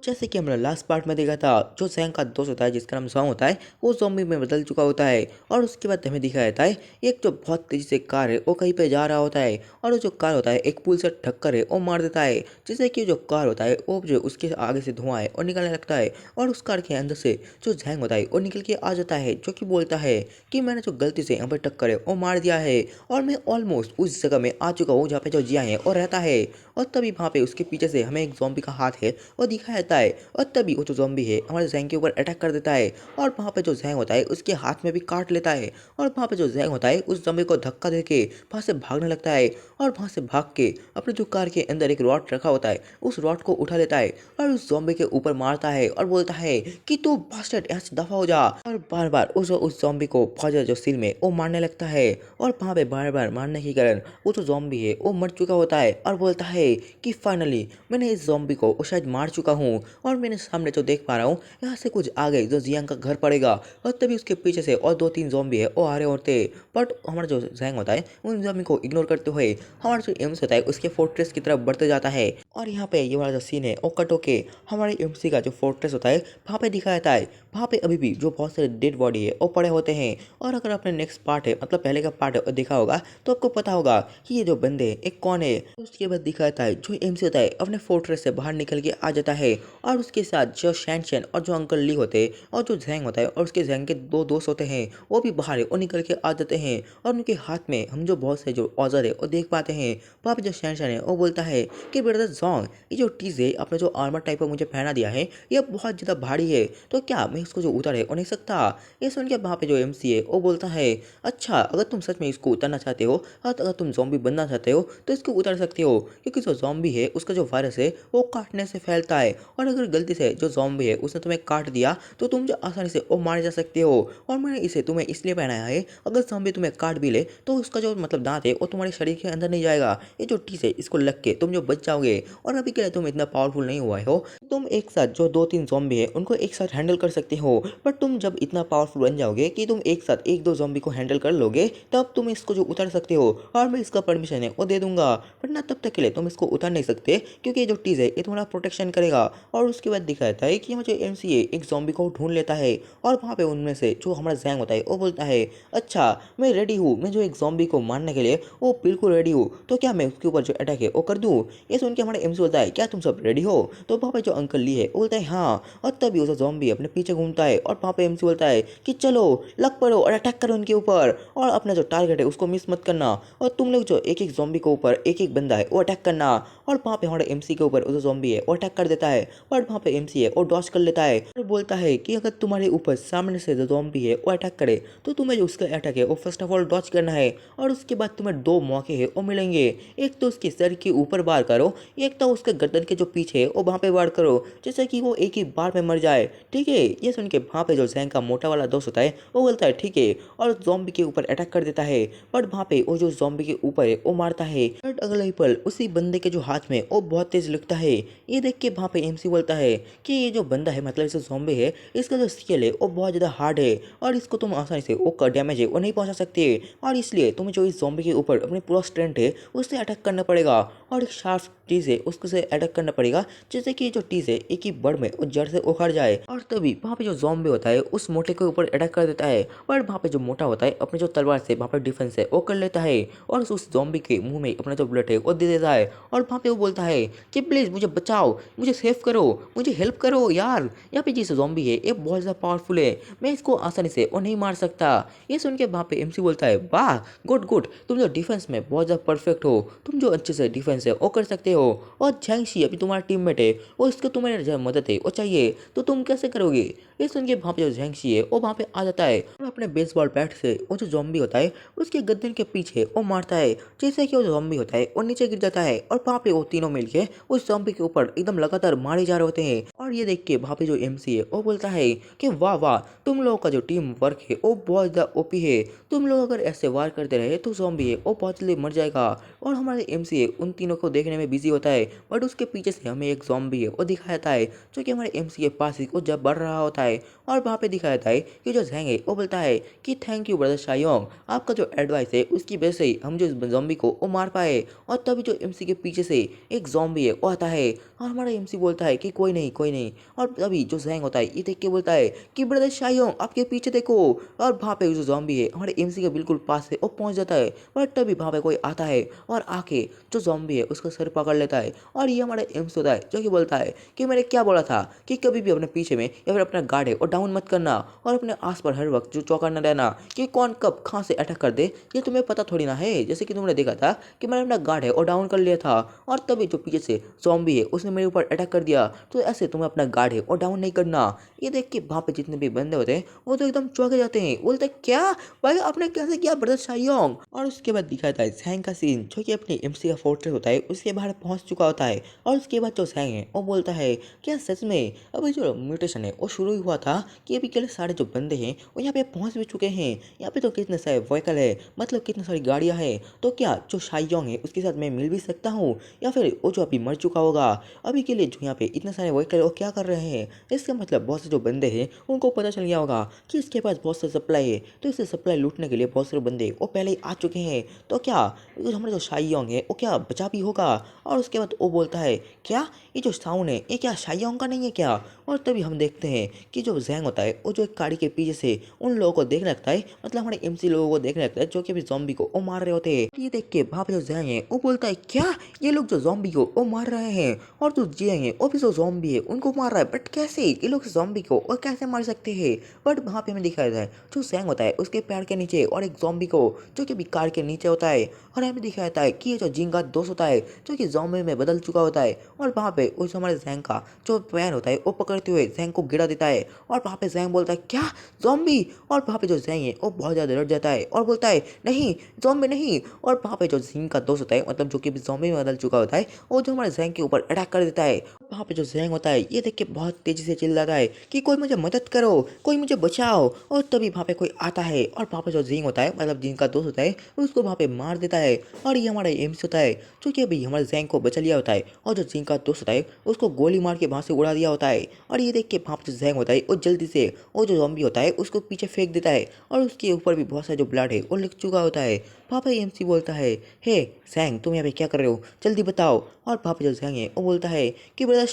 जैसे कि हमने लास्ट पार्ट में देखा था, जो जैंग का दोस्त होता है जिसका नाम जॉन्ग होता है, वो ज़ॉम्बी में बदल चुका होता है। और उसके बाद हमें दिखाया जाता है एक जो बहुत तेजी से कार है वो कहीं पे जा रहा होता है, और वो जो कार होता है एक पुल से टक्कर है वो मार देता है, जिससे कि जो कार होता है वो जो उसके आगे से धुआं है और निकलने लगता है। और उस कार के अंदर से जो जैंग होता है वो निकल के आ जाता है, जो कि बोलता है कि मैंने जो गलती से यहाँ पर टक्कर है वो मार दिया है, और मैं ऑलमोस्ट उस जगह में आ चुका हूँ जहाँ पे जो जिया है और रहता है। और तभी वहाँ पे उसके पीछे से हमें एक ज़ॉम्बी का हाथ है वो दिखाया जाता है, और तभी वो जो ज़ॉम्बी है हमारे जैंग के ऊपर अटैक कर देता है, और वहाँ पे जो जैंग होता है उसके हाथ में भी काट लेता है। और वहाँ पे जो जैंग होता है उस ज़ॉम्बी को धक्का देके वहाँ से भागने लगता है, और वहाँ से भाग के अपने जो कार के अंदर एक रॉड रखा होता है उस रॉड को उठा लेता है, और उस ज़ॉम्बी के ऊपर मारता है और बोलता है कि तू बास्टर्ड यहाँ से दफा हो जा। और बार बार उस ज़ॉम्बी को बहुत ज़्यादा जो सिर में वो मारने लगता है, और वहाँ पे बार बार मारने के कारण वो जो ज़ॉम्बी है वो मर चुका होता है, और बोलता है कि फाइनली मैंने इस ज़ॉम्बी को वो शायद मार चुका हूँ, और मैंने सामने जो देख पा रहा हूँ यहाँ से कुछ आगे जो जियांग का घर पड़ेगा। और तभी उसके पीछे से और दो तीन ज़ॉम्बी है वो आ रहे होते, बट हमारा जो जैंग होता है उन ज़ॉम्बी को इग्नोर करते हुए हमारा जो एम्स होता है उसके फोर्ट्रेस की तरफ बढ़ते जाता है। और यहाँ पे ये वाला जो सीन है वो कट होके हमारे एमसी का जो फोर्ट्रेस होता है वहाँ पे दिखाया जाता है। वहाँ पे अभी भी जो बहुत सारे डेड बॉडी है वो पड़े होते हैं, और अगर आपने नेक्स्ट पार्ट है मतलब पहले का पार्ट है वो देखा होगा तो आपको पता होगा कि ये जो बंदे एक कौन है। उसके बाद दिखाया जाता है जो एमसी होता है अपने फोर्ट्रेस से बाहर निकल के आ जाता है, और उसके साथ जो शैनशन और जो अंकल ली होते हैं और जो जैंग होता है और उसके जैंग के दो दोस्त होते हैं वो भी बाहर है वो निकल के आ जाते हैं, और उनके हाथ में हम जो बहुत से जो औजार है वो देख पाते हैं। वहाँ पे जो शैनशन है वो बोलता है कि ब्रदर जॉन्ग, ये जो टीज है आपने जो आर्मर टाइप का मुझे पहना दिया है ये बहुत ज़्यादा भारी है, तो क्या मैं इसको जो उतार है वो नहीं सकता। ये सुन के वहाँ पे जो एमसी है वो बोलता है अच्छा अगर तुम सच में इसको उतारना चाहते हो और अगर तुम जॉम्बी बनना चाहते हो तो इसको उतार सकते हो, क्योंकि जो जॉम्बी है उसका जो वायरस है वो काटने से फैलता है, और अगर गलती से जो जॉम्बी है उसने तुम्हें काट दिया तो तुम जो आसानी से वो मारे जा सकते हो। और मैंने इसे तुम्हें इसलिए पहनाया है अगर जॉम्बी तुम्हें काट भी ले तो उसका जो मतलब दांत है वो तुम्हारे शरीर के अंदर नहीं जाएगा, ये जो टीस है इसको लग के तुम जो बच जाओगे। और अभी के लिए तुम इतना पावरफुल नहीं हुआ हो, तुम एक साथ जो दो तीन ज़ॉम्बी है उनको एक साथ हैंडल कर सकते हो, बट तुम जब इतना पावरफुल बन जाओगे कि तुम एक साथ एक दो ज़ॉम्बी को हैंडल कर लोगे तब तुम इसको जो उतार सकते हो, और मैं इसका परमिशन है वो दे दूंगा, वरना तब तक के लिए तुम इसको उतार नहीं सकते क्योंकि ये जो टीज है ये तुम्हारा प्रोटेक्शन करेगा। और उसके बाद दिखाता है कि मुझे एमसीए एक ज़ॉम्बी को ढूंढ लेता है, और वहाँ पे उनमें से जो हमारा जैंग होता है वो बोलता है अच्छा मैं रेडी हूँ, मैं जो एक ज़ॉम्बी को मारने के लिए वो बिल्कुल रेडी हूँ, तो क्या मैं उसके ऊपर जो अटैक है वो कर दूँ। ये सुन के हमारा एमसी बोलता है क्या तुम सब रेडी हो, तो वहाँ पे जो अंकल ली है वो बोलता है हाँ, और तभी उसे ज़ॉम्बी अपने पीछे घूमता है, और वहाँ पे एमसी बोलता है कि चलो लग पड़ो और अटैक करो उनके ऊपर, और अपना जो टारगेट है उसको मिस मत करना, और तुम लोग जो एक एक ज़ॉम्बी के ऊपर एक एक बंदा है वो अटैक करना। और वहाँ पे हमारे एमसी के ऊपर जो ज़ॉम्बी है वो अटैक कर देता है, और वहाँ पे एमसी है वो डॉज कर लेता है, और बोलता है कि अगर तुम्हारे ऊपर सामने से जो ज़ॉम्बी है वो अटैक करे तो तुम्हें जो उसका अटैक है वो फर्स्ट ऑफ ऑल डॉज करना है, और उसके बाद तुम्हें दो मौके हैं वो मिलेंगे, एक तो उसके सर के ऊपर वार करो, एक तो उसके गर्दन के जो पीछे है वो वहाँ पे वार करो, जैसे कि वो एक ही बार में मर जाए। ठीक है, ये सुन के वहाँ पे जो जैंग का मोटा वाला दोस्त होता है वो बोलता है ठीक है, और जॉम्बी के ऊपर अटैक कर देता है, बट वहाँ पे वो जो जॉम्बी के ऊपर है वो मारता है, बट अगले ही पल उसी बंदे के जो हाथ में वो बहुत तेज लगता है। ये देख के वहाँ पे एमसी बोलता है कि ये जो बंदा है मतलब इसे जॉम्बी है इसका जो स्किल है वो बहुत ज़्यादा हार्ड है, और इसको तुम आसानी से वो डैमेज है वो नहीं पहुँचा सकते, और इसलिए तुम्हें जो इस जॉम्बी के ऊपर अपनी पूरा स्ट्रेंथ है उससे अटैक करना पड़ेगा, और एक शार्प टीज है उसको से अटैक करना पड़ेगा, जैसे कि जो टीज है एक ही बड़ में उस जड़ से उखड़ जाए। और तभी वहाँ पे जो जॉम्बी होता है उस मोटे के ऊपर अटैक कर देता है, पर वहाँ पे जो मोटा होता है अपने जो तलवार से वहाँ पे डिफेंस है वो कर लेता है, और उस जॉम्बी के मुंह में अपना जो ब्लड है वो दे देता है, और वहाँ पे वो बोलता है कि प्लीज़ मुझे बचाओ, मुझे सेव करो, मुझे हेल्प करो यार, यहाँ पे जिस जॉम्बी है ये बहुत ज़्यादा पावरफुल है, मैं इसको आसानी से वो नहीं मार सकता। ये सुन के वहाँ पे एमसी बोलता है वाह गुड गुड, तुम जो डिफेंस में बहुत ज़्यादा परफेक्ट हो, तुम जो अच्छे से डिफेंस है वो कर सकते हो, और झैंगशी अभी तुम्हारा टीममेट है और इसको तुम्हारी जो मदद है वो चाहिए तो तुम कैसे करोगे। ये सुन के वहाँ पे जो झैंगशी है वो वहाँ पे आ जाता है, और अपने बेसबॉल बैट से वो जो जॉम्बी होता है उसके गर्दन के पीछे वो मारता है, जैसे कि वो जॉम्बी होता है वो नीचे गिर जाता है, और वहाँ पे वो तीनों मिलके उस जॉम्बी के ऊपर एकदम लगातार मारे जा रहे होते हैं। और ये देख के वहाँ पे जो एमसी है वो बोलता है कि वाह वाह, तुम लोगों का जो टीम वर्क है वो बहुत ज़्यादा ओपी है, तुम लोग अगर ऐसे वार करते रहे तो जॉम्बी है वो बहुत जल्दी मर जाएगा। और हमारे एमसी है उन तीनों को देखने में बिजी होता है, बट उसके पीछे से हमें एक जॉम्बी है वो दिखाया जाता है जो कि हमारे एमसी के पास ही वो जब बढ़ रहा होता है, और वहाँ पे दिखाया जाता है कि जो जैंग है वो बोलता है कि थैंक यू ब्रदर शायोंग, आपका जो एडवाइस है उसकी वजह से ही हम जो इस जॉम्बी को वो मार पाए। और तभी जो एमसी के पीछे से एक जॉम्बी है वो आता है, और हमारा एमसी बोलता है कि कोई नहीं हैं। और तभी जो जैंग होता है ये देख के बोलता है कि ब्रदर शायोंग आपके पीछे देखो। और वहाँ पे जो जॉम्बी है हमारे एमसी के बिल्कुल पास है वो पहुंच जाता है। पर तभी वहाँ पे कोई आता है और आके जो जॉम्बी है उसका सर पकड़ लेता है। और ये हमारा एम्स होता है जो कि बोलता है कि मैंने क्या बोला था कि कभी भी अपने पीछे में या फिर अपना गार्ड है और डाउन मत करना और अपने आस पर हर वक्त जो चौका न रहना कि कौन कब कहाँ से अटैक कर दे ये तुम्हें पता थोड़ी ना है। जैसे कि तुमने देखा था कि मैंने अपना गार्ड है और डाउन कर लिया था और तभी जो पीछे से जॉम्बी है उसने मेरे ऊपर अटैक कर दिया। तो ऐसे तुम्हें अपना गार्ड है और डाउन नहीं करना। ये देख के वहाँ पे जितने भी बंदे होते हैं वो तो एकदम चौंके जाते हैं, बोलते क्या भाई आपने कैसे किया ब्रदर शायोंग। और उसके बाद दिखाता है सैंग का सीन जो कि अपने एमसी का फोर्ट्रेस होता है उसके बाहर पहुंच चुका होता है। और उसके बाद जो सैंग है वो बोलता है क्या सच में अभी जो म्यूटेशन है वो शुरू ही हुआ था कि अभी के सारे जो बंदे हैं वो यहाँ पे पहुंच भी चुके हैं। यहाँ पे तो कितने सारे व्हीकल है, मतलब कितनी सारी गाड़ियाँ हैं। तो क्या जो शायोंग है उसके साथ मैं मिल भी सकता हूँ या फिर वो जो अभी मर चुका होगा। अभी के लिए जो यहाँ पे इतने सारे व्हीकल वो क्या कर रहे हैं, इसका मतलब बहुत से जो बंदे हैं उनको पता चल गया होगा कि इसके पास बहुत सा सप्लाई है। तो इसे सप्लाई लूटने के लिए बहुत सारे बंदे वो पहले ही आ चुके हैं। तो क्या जो हमारा जो शायोंग है वो क्या बचा भी होगा। और उसके बाद वो बोलता है क्या ये जो साउंड है ये क्या शायोंग का नहीं है क्या। और तभी हम देखते हैं कि जो जैंग होता है वो जो एक गाड़ी के पीछे से उन लोगों को देखने लगता है, मतलब हमारे एमसी लोगों को देखने लगता है जो कि अभी जॉम्बी को वो मार रहे होते हैं। ये देख के वहाँ पे जो जैंग है वो बोलता है क्या ये लोग जो जॉम्बी को वो मार रहे हैं और जो जैंग है वो भी जो जॉम्बी है उनको मार रहा है। बट कैसे ये लोग जॉम्बी को और कैसे मार सकते हैं। बट वहाँ पे हमें दिखाया जाता है जो जैंग होता है उसके पैर के नीचे और एक जॉम्बी को जो कि अभी कार के नीचे होता है। और हमें दिखाया जाता है कि ये जो जिंग का दोस्त होता है जो कि जॉम्बी में बदल चुका होता है। और वहाँ पे उस हमारे जैंग का जो पैर होता है वो पकड़ते हुए जैंग को गिरा देता है। और वहाँ पे जैंग बोलता है क्या जॉम्बी। और वहाँ पे जो जैंग है वो बहुत ज़्यादा डर जाता है और बोलता है नहीं जॉम्बी नहीं। और वहाँ पे जो जिंग का दोस्त होता है, मतलब जो कि अभी जॉम्बी में बदल चुका होता है, वो जो हमारे जैंग के ऊपर अटैक कर देता है। वहाँ पे जो जैंग होता है ये देख के बहुत तेजी से चिल्लाता है कि कोई मुझे मदद करो, कोई मुझे बचाओ। और तभी वहाँ पे कोई आता है और वहाँ पे जो जिंग होता है, मतलब जिंग का दोस्त होता है, उसको वहाँ पे मार देता है। और ये हमारा एम्स होता है जो कि अभी हमारे जैंग को बचा लिया होता है और जो जिंग का दोस्त होता है उसको गोली मार के वहाँ से उड़ा दिया होता है। और ये देख के वहाँ पे जो जैंग होता है वो जल्दी से वो जो जॉम्बी होता है उसको पीछे फेंक देता है और उसके ऊपर भी बहुत सारा जो ब्लड है वो लिख चुका होता है। पापा एमसी बोलता है हे जैंग तुम यहाँ पे क्या कर रहे हो, जल्दी बताओ। और पापा जो जैंग है वो बोलता है कि ब्रदर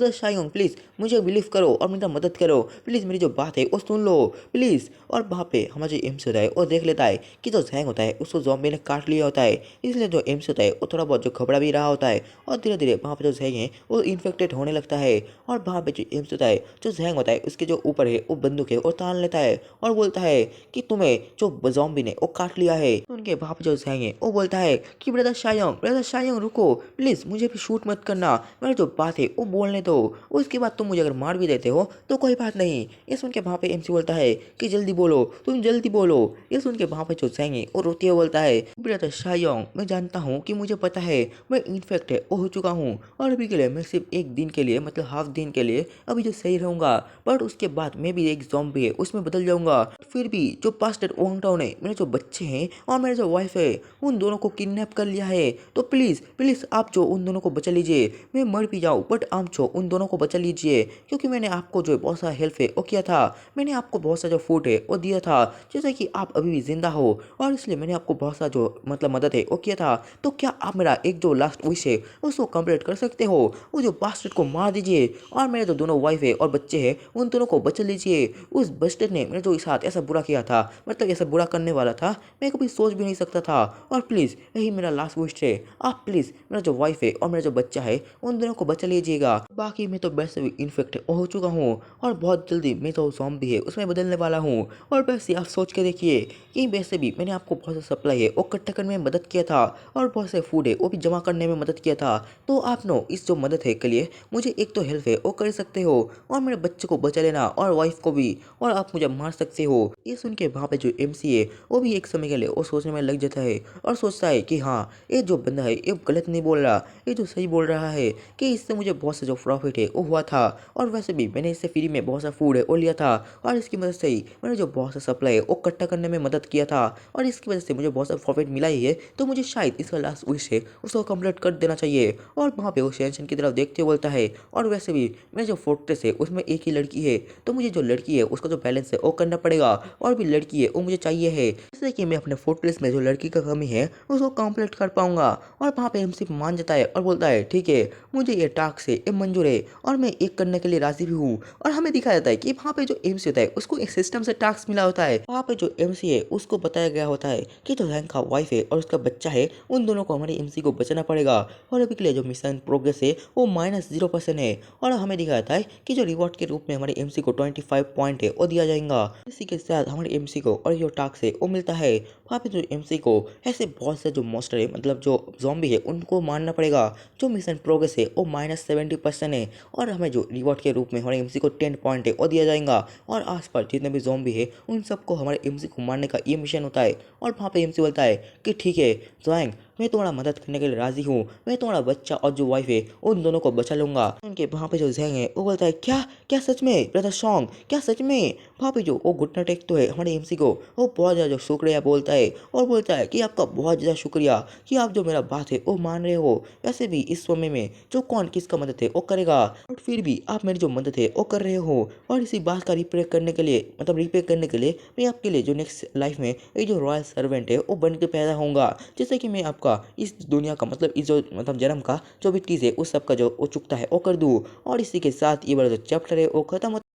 शायोंग प्लीज़ मुझे बिलीव करो और मेरा मदद करो, प्लीज़ मेरी जो बात है वो सुन लो प्लीज़। और वहाँ पे हमारा जो एम्स होता है वो देख लेता है कि जो जैंग होता है उसको जॉम्बी ने काट लिया होता है। इसलिए जो एम्स होता है वो थोड़ा बहुत जो घबरा भी रहा होता है और धीरे धीरे वहाँ पे जो जैंग है वो इन्फेक्टेड होने लगता है। और वहाँ पे जो एम्स होता है जो जैंग होता है उसके जो ऊपर है वो बंदूक है और तान लेता है और बोलता है कि तुम्हें जो जॉम्बी ने वो काट लिया है। उनके वहाँ पे जो जैंग है वो बोलता है कि ब्रदर शायोंग रुको प्लीज़, मुझे भी शूट मत करना, मेरी जो बात है वो बोलने दो, उसके बाद तुम मुझे अगर मार भी देते हो तो कोई बात नहीं। ये सुन के वहाँ पे एमसी बोलता है कि जल्दी बोलो, तुम जल्दी बोलो। ये सुन के वहाँ पे जो जैंग है वो रोते हुए बोलता है ब्रदर शायोंग मैं जानता हूँ कि मुझे पता है मैं इन्फेक्ट है वो हो चुका हूँ और अभी के लिए मैं सिर्फ एक दिन के लिए, मतलब हाफ दिन के लिए अभी जो सही रहूँगा, बट उसके बाद मैं भी एक ज़ॉम्बी है उसमें बदल जाऊँगा। फिर भी जो पास्टर ओंगटाओ ने मेरे जो बच्चे हैं और मेरे जो वाइफ है उन दोनों को किडनैप कर लिया है। तो प्लीज़ प्लीज़ आप जो उन दोनों को बचा लीजिए, मैं मर भी जाऊँ बट आप जो उन दोनों को बचा लीजिए, क्योंकि मैंने आपको जो बहुत सारा हेल्प है वो किया था, मैंने आपको बहुत सा जो फूड है वो दिया था जैसे कि आप अभी भी जिंदा हो और इसलिए मैंने आपको बहुत सा जो मतलब मदद है वो किया था। तो क्या आप मेरा एक जो लास्ट विश है उसको कंप्लीट कर सकते हो, वो जो बास्टर्ड को मार दीजिए और मेरे जो दोनों वाइफ है और बच्चे हैं उन दोनों को बचा लीजिए। उस बास्टर्ड ने मेरे जो साथ ऐसा बुरा किया था, मतलब ऐसा बुरा करने वाला था, मैं कभी सोच भी नहीं सकता था। और प्लीज़ यही मेरा लास्ट विश है, आप प्लीज़ मेरा जो वाइफ है और मेरा जो बच्चा है उन दोनों को बचा लीजिएगा। बाकी मैं तो वैसे भी इन्फेक्ट हो चुका हूँ और बहुत जल्दी मैं जो ज़ॉम्बी है उसमें बदलने वाला हूँ। और वैसे आप सोच के देखिए कि वैसे भी मैंने आपको बहुत सा सप्लाई है वो इकट्ठा करने में मदद किया था और बहुत से फूड है वो भी जमा करने में मदद किया था। तो आप नो इस जो मदद है के लिए मुझे एक तो हेल्प है वो कर सकते हो और मेरे बच्चे को बचा लेना और वाइफ को भी, और आप मुझे मार सकते हो। ये सुन के वहाँ पे जो एमसी है वो भी एक समय के लिए वो सोचने में लग जाता है और सोचता है कि हाँ ये जो बंदा है ये गलत नहीं बोल रहा, ये जो सही बोल रहा है कि इससे मुझे बहुत सा जो प्रॉफिट है वो हुआ था और वैसे भी मैंने इससे फ्री में बहुत सा फूड है वो लिया था और इसकी मदद से ही मैंने जो बहुत सा सप्लाई है वो इकट्ठा करने में मदद किया था और इसकी वजह से मुझे बहुत सा प्रॉफिट मिला ही है। तो मुझे शायद इसका लास्ट विश है उसको कंप्लीट कर देना चाहिए। और वहाँ पे वो शेंशन की तरफ देखते हुए बोलता है और वैसे भी मेरा जो फोर्ट्रेस है उसमें एक ही लड़की है, तो मुझे जो लड़की है उसका जो बैलेंस है वो करना पड़ेगा और भी लड़की है वो मुझे चाहिए है, जैसे कि मैं अपने फोर्ट्रेस प्लेस में जो लड़की का कमी है उसको कंप्लीट कर पाऊंगा। और वहाँ पे एमसी मान जाता है और बोलता है ठीक है, मुझे ये टास्क से ये मंजूर है और मैं एक करने के लिए राजी भी हूँ। और हमें दिखाया जाता है कि वहाँ पे जो एमसी होता है उसको एक सिस्टम से टास्क मिला होता है। वहाँ पे जो एमसी है उसको बताया गया होता है कि जो रैंक का वाइफ है और उसका बच्चा है उन दोनों को हमारे एमसी को बचाना पड़ेगा। और अभी के लिए जो मिशन प्रोग्रेस है वो -0% है। और हमें दिखाया जाता है कि जो रिवॉर्ड के रूप में हमारे एमसी को 25 पॉइंट है वो दिया जाएगा। इसी के साथ हमारे एमसी को और जो टास्क है वो मिलता है। वहाँ पे जो एमसी को ऐसे बहुत से जो मॉन्स्टर है मतलब जो जॉम्बी है उनको मारना पड़ेगा। जो मिशन प्रोग्रेस है वो -70% है। और हमें जो रिवॉर्ड के रूप में हमारे एमसी को 10 पॉइंट है वो दिया जाएगा। और आसपास जितने भी जॉम्बी है उन सबको हमारे एमसी को मारने का ये मिशन होता है। और वहाँ पे एमसी बोलता है कि ठीक है ज़ोएंग, मैं तुम्हारा मदद करने के लिए राजी हूँ, मैं तुम्हारा बच्चा और जो वाइफ है उन दोनों को बचा लूंगा। उनके वहाँ पे जो ज़ेंग है वो बोलता है क्या क्या सच में ब्रदर सॉन्ग, क्या सच में। वहाँ पे जो वो घुटना टेकते है हमारे एमसी को, वो बहुत ज़्यादा जो शुक्रिया बोलता है और बोलता है कि आपका बहुत ज़्यादा शुक्रिया कि आप जो मेरा बात है वो मान रहे हो। वैसे भी इस समय में जो कौन किसका मदद है वो करेगा, और फिर भी आप मेरी जो मदद है वो कर रहे हो। और इसी बात का रिप्ले करने के लिए मतलब रिपे करने के लिए मैं आपके लिए जो नेक्स्ट लाइफ में ये जो रॉयल सर्वेंट है वो बन के पैदा होऊंगा, जिससे कि मैं आपका इस दुनिया का मतलब इस जो मतलब जन्म का जो भी चीज़ है उस सब का जो वो चुकता है वो कर दूँ। और इसी के साथ ये वाला जो चैप्टर है वो खत्म होता है।